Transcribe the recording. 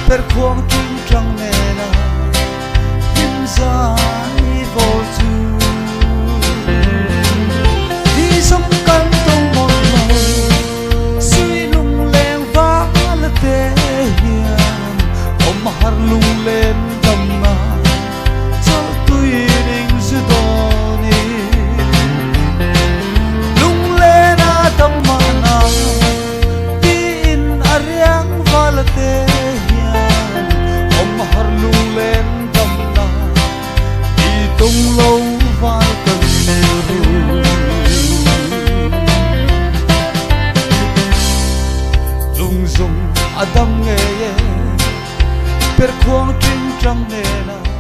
per khuang kim trăng nè na kim dài vô chu đi sông căn tông một lòng suy lung lên vã là tê hiền om har lung lên đầm na cho tôi đình sư đoni lung lên à đầm mà na tin ariang va là tê tung lâu vai cần nhiều lung dung adam nghe per khuang trinh trăng nè na